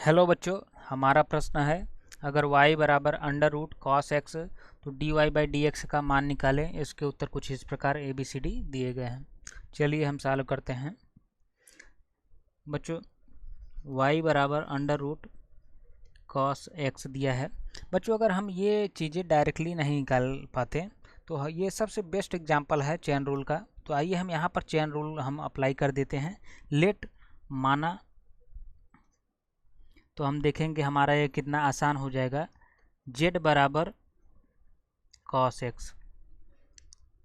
Hello बच्चों, हमारा प्रश्न है अगर y बराबर अंडर रूट कॉस एक्स तो dy बाई डी एक्स का मान निकालें। इसके उत्तर कुछ इस प्रकार ABCD दिए गए हैं। चलिए हम सॉल्व करते हैं। बच्चों y बराबर अंडर रूट कॉस एक्स दिया है। बच्चों अगर हम ये चीज़ें डायरेक्टली नहीं निकाल पाते तो ये सबसे बेस्ट एग्जांपल है चेन रूल का। तो आइए हम यहाँ पर चेन रूल हम अप्लाई कर देते हैं। लेट माना तो हम देखेंगे हमारा ये कितना आसान हो जाएगा। z बराबर कॉस एक्स,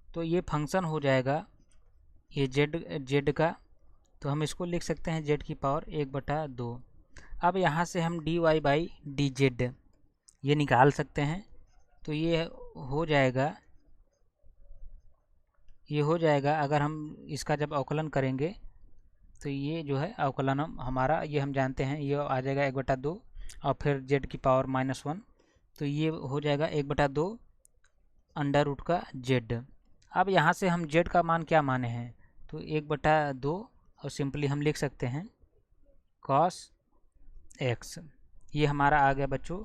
तो ये फंक्शन हो जाएगा ये z का, तो हम इसको लिख सकते हैं z की पावर 1/2। अब यहाँ से हम dy बाई डी जेड ये निकाल सकते हैं। तो ये हो जाएगा अगर हम इसका जब अवकलन करेंगे तो ये जो है अवकलन हमारा ये हम जानते हैं ये आ जाएगा 1/2 और फिर z की पावर -1, तो ये हो जाएगा 1/2 अंडर रूट का z। अब यहाँ से हम z का मान क्या माने हैं, तो 1/2 और सिंपली हम लिख सकते हैं cos x। ये हमारा आ गया बच्चों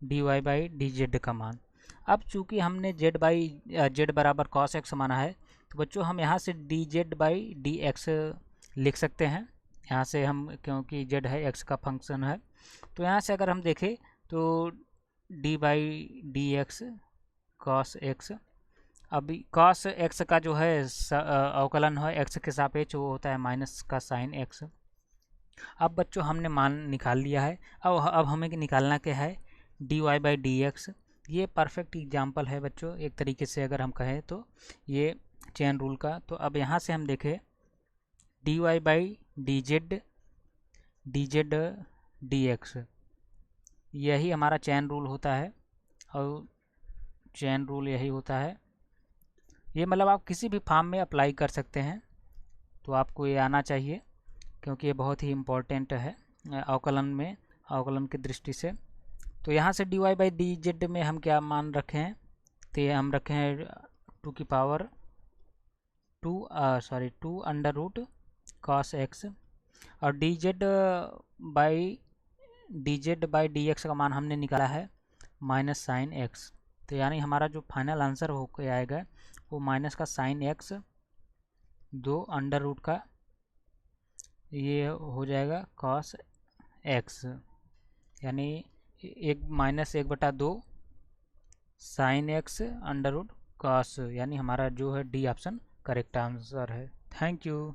dy बाई डी जेड का मान। अब चूँकि हमने z बराबर cos x माना है तो बच्चों हम यहाँ से dz बाई डी एक्स लिख सकते हैं। यहाँ से हम क्योंकि z है x का फंक्शन है, तो यहाँ से अगर हम देखें तो d by D x cos x. अभी कॉस एक्स का जो है अवकलन है x के सापेक्ष वो होता है माइनस का साइन x। अब बच्चों हमने मान निकाल लिया है। अब हमें निकालना क्या है, dy बाई डी एक्स। ये परफेक्ट एग्जाम्पल है बच्चों एक तरीके से अगर हम कहें तो ये चेन रूल का। तो अब यहाँ से हम देखें dy by D Z D x, यही हमारा चेन रूल होता है और चेन रूल यही होता है। ये मतलब आप किसी भी फॉर्म में अप्लाई कर सकते हैं, तो आपको ये आना चाहिए क्योंकि ये बहुत ही इम्पोर्टेंट है अवकलन की दृष्टि से। तो यहाँ से dy बाई डी जेड में हम क्या मान रखे हैं, तो ये हम रखे हैं 2 अंडर रूट कॉस एक्स और dz बाई डी एक्स का मान हमने निकाला है माइनस साइन एक्स। तो यानी हमारा जो फाइनल आंसर हो के आएगा वो माइनस का साइन एक्स 2 अंडर रूट का ये हो जाएगा कॉस एक्स, यानी -1/2 sine x under root cos, यानी हमारा जो है डी ऑप्शन करेक्ट आंसर है। Thank you.